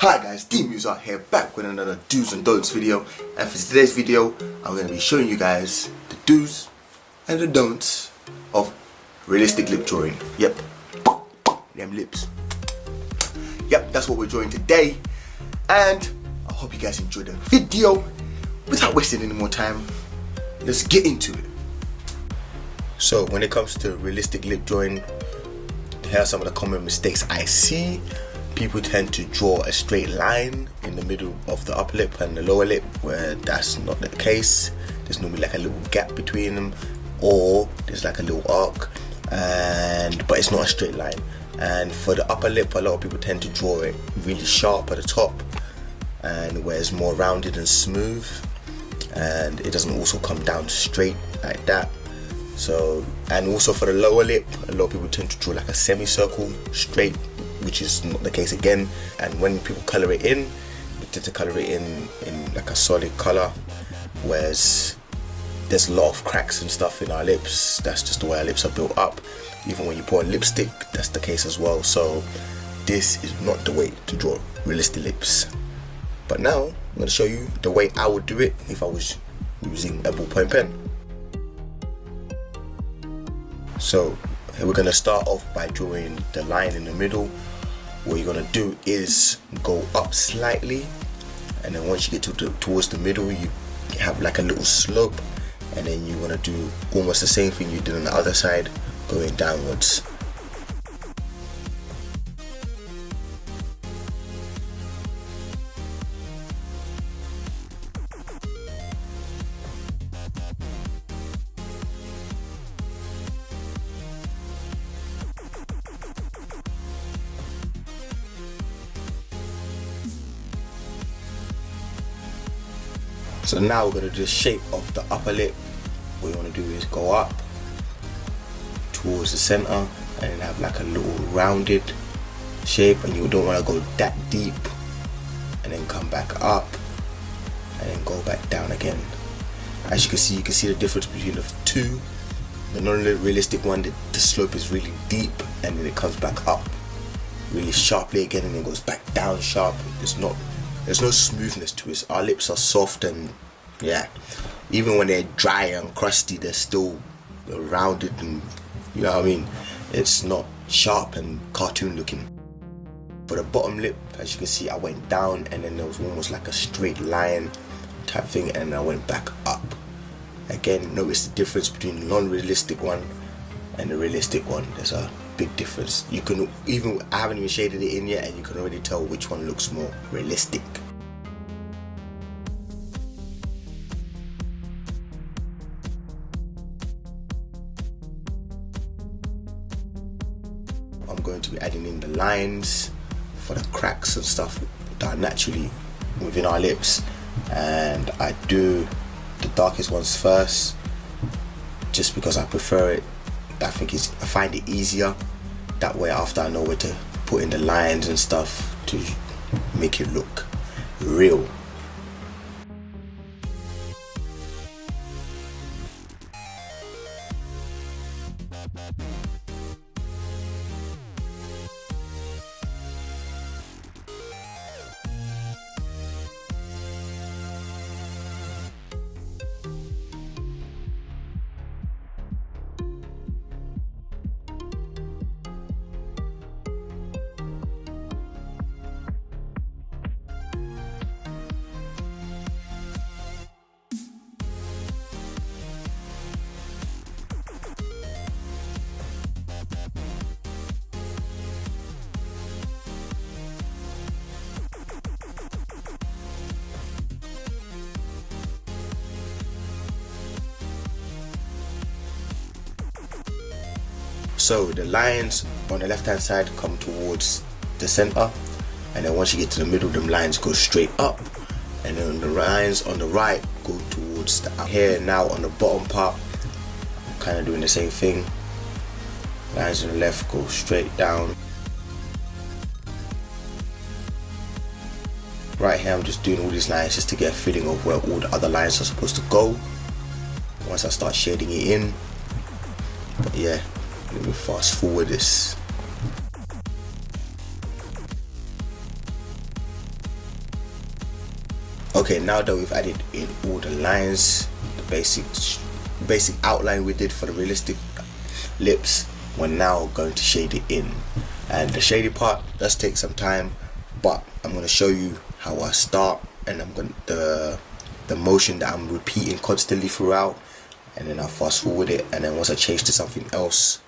Hi guys, DeMoose out here back with another do's and don'ts video, and for today's video I'm going to be showing you guys the do's and the don'ts of realistic lip drawing. Yep, them lips. Yep, that's what we're drawing today, and I hope you guys enjoyed the video. Without wasting any more time, let's get into it. So when it comes to realistic lip drawing, here are some of the common mistakes I see. People tend to draw a straight line in the middle of the upper lip and the lower lip, where that's not the case. There's normally like a little gap between them, or there's like a little arc, but it's not a straight line. And for the upper lip, a lot of people tend to draw it really sharp at the top, and where it's more rounded and smooth, and it doesn't also come down straight like that. So, and also for the lower lip, a lot of people tend to draw like a semicircle straight, which is not the case again. And when people color it in, they tend to color it in like a solid color, whereas there's a lot of cracks and stuff in our lips. That's just the way our lips are built up. Even when you put on lipstick, that's the case as well. So this is not the way to draw realistic lips. But now I'm going to show you the way I would do it if I was using a ballpoint pen. So we're going to start off by drawing the line in the middle. What you're going to do is go up slightly, and then once you get towards the middle, you have like a little slope, and then you want to do almost the same thing you did on the other side, going downwards. So now we're going to do the shape of the upper lip. What you want to do is go up towards the center and then have like a little rounded shape, and you don't want to go that deep, and then come back up and then go back down again. As you can see the difference between the two. The non-realistic one, the slope is really deep, and then it comes back up really sharply again, and then goes back down sharp. There's no smoothness to it. Our lips are soft, and yeah, even when they're dry and crusty, they're still rounded, and you know what I mean. It's not sharp and cartoon looking. For the bottom lip, as you can see, I went down, and then there was almost like a straight line type thing, and I went back up. Again, notice the difference between the non-realistic one and the realistic one. There's a big difference. I haven't even shaded it in yet, and you can already tell which one looks more realistic. I'm going to be adding in the lines for the cracks and stuff that are naturally within our lips, and I do the darkest ones first just because I prefer it. I find it easier that way. After I know where to put in the lines and stuff to make it look real. So the lines on the left hand side come towards the center, and then once you get to the middle, them lines go straight up, and then the lines on the right go towards the up. Here now on the bottom part, I'm kind of doing the same thing. Lines on the left go straight down. Right here I'm just doing all these lines just to get a feeling of where all the other lines are supposed to go once I start shading it in. But yeah, let me fast forward this. Okay, now that we've added in all the lines, the basic outline we did for the realistic lips, we're now going to shade it in. And the shading part does take some time, but I'm going to show you how I start, and I'm going to the motion that I'm repeating constantly throughout, and then I'll fast forward it, and then once I change to something else,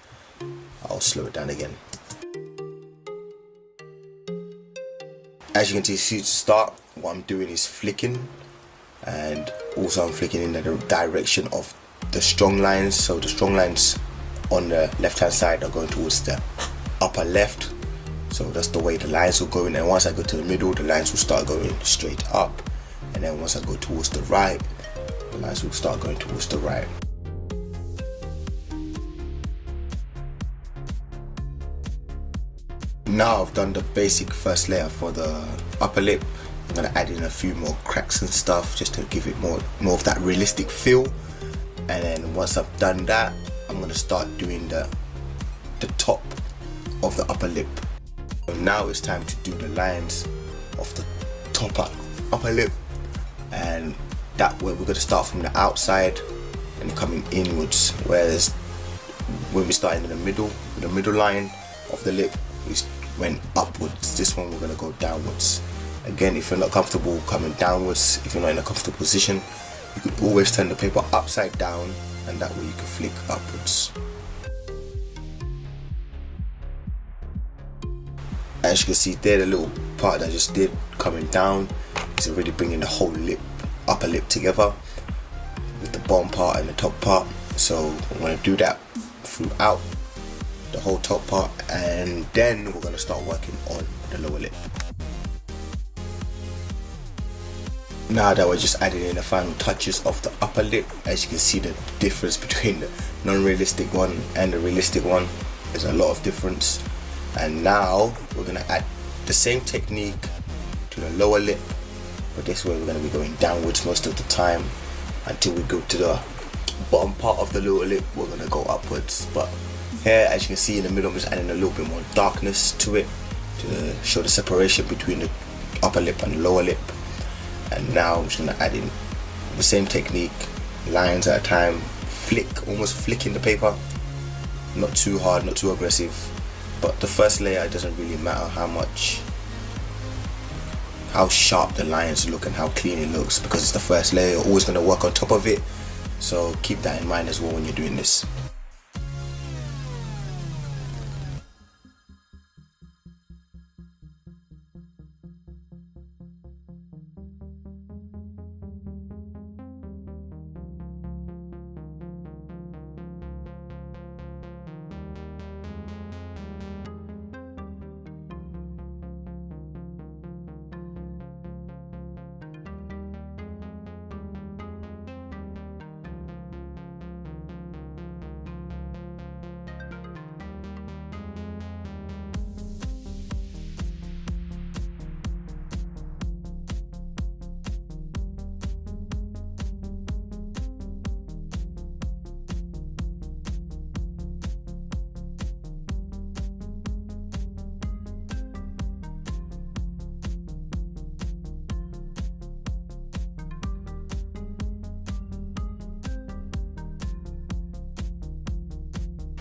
I'll slow it down again. As you can see to start, what I'm doing is flicking, and also I'm flicking in the direction of the strong lines. So the strong lines on the left hand side are going towards the upper left, so that's the way the lines will go in. And once I go to the middle, the lines will start going straight up, and then once I go towards the right, the lines will start going towards the right. Now I've done the basic first layer for the upper lip. I'm going to add in a few more cracks and stuff just to give it more of that realistic feel. And then once I've done that, I'm going to start doing the top of the upper lip. So now it's time to do the lines of the top upper lip, and that way we're going to start from the outside and coming inwards, whereas when we start in the middle, the middle line of the lip is went upwards. This one we're going to go downwards. Again, if you're not comfortable coming downwards, if you're not in a comfortable position, you could always turn the paper upside down, and that way you can flick upwards. As you can see there, the little part that I just did coming down is already bringing the whole lip, upper lip together with the bottom part and the top part. So I'm going to do that throughout the whole top part, and then we're going to start working on the lower lip. Now that we're just adding in the final touches of the upper lip, as you can see the difference between the non-realistic one and the realistic one. There's a lot of difference. And now we're going to add the same technique to the lower lip, but this way we're going to be going downwards most of the time until we go to the bottom part of the lower lip. We're going to go upwards, but here, as you can see in the middle, I'm just adding a little bit more darkness to it to show the separation between the upper lip and the lower lip. And now I'm just going to add in the same technique, lines at a time, almost flicking the paper, not too hard, not too aggressive. But the first layer, it doesn't really matter how sharp the lines look and how clean it looks, because it's the first layer. You're always going to work on top of it, so keep that in mind as well when you're doing this.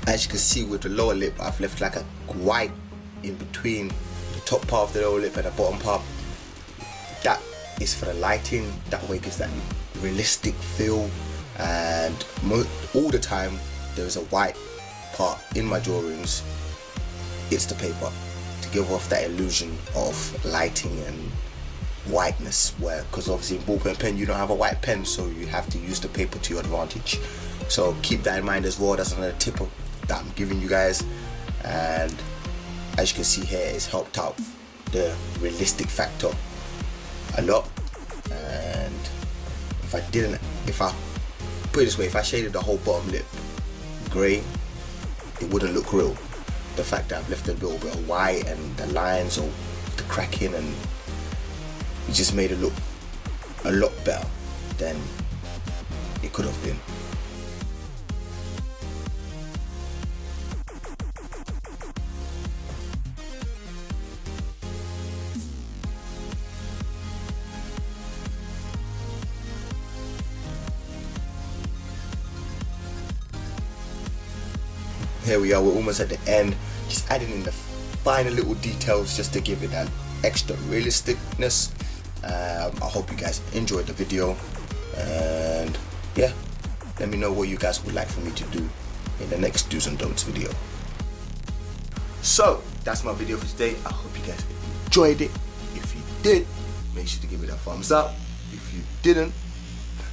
As you can see with the lower lip, I've left like a white in between the top part of the lower lip and the bottom part. That is for the lighting, that way it gives that realistic feel. And all the time there's a white part in my drawings, it's the paper, to give off that illusion of lighting and whiteness, where, because obviously in ballpoint pen you don't have a white pen, so you have to use the paper to your advantage. So keep that in mind as well. That's another tip that I'm giving you guys, and as you can see here, it's helped out the realistic factor a lot. And if I put it this way, if I shaded the whole bottom lip grey, it wouldn't look real. The fact that I've left a little bit of white and the lines or the cracking, and it just made it look a lot better than it could have been. here we are, we're almost at the end, just adding in the final little details just to give it that extra realisticness. I hope you guys enjoyed the video, and yeah, let me know what you guys would like for me to do in the next do's and don'ts video. So that's my video for today. I hope you guys enjoyed it. If you did, make sure to give it a thumbs up. If you didn't,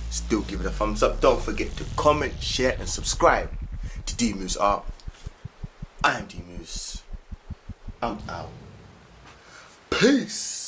still give it a thumbs up. Don't forget to comment, share and subscribe to DeMoose Art. I'm DeMoose. I'm out. Peace.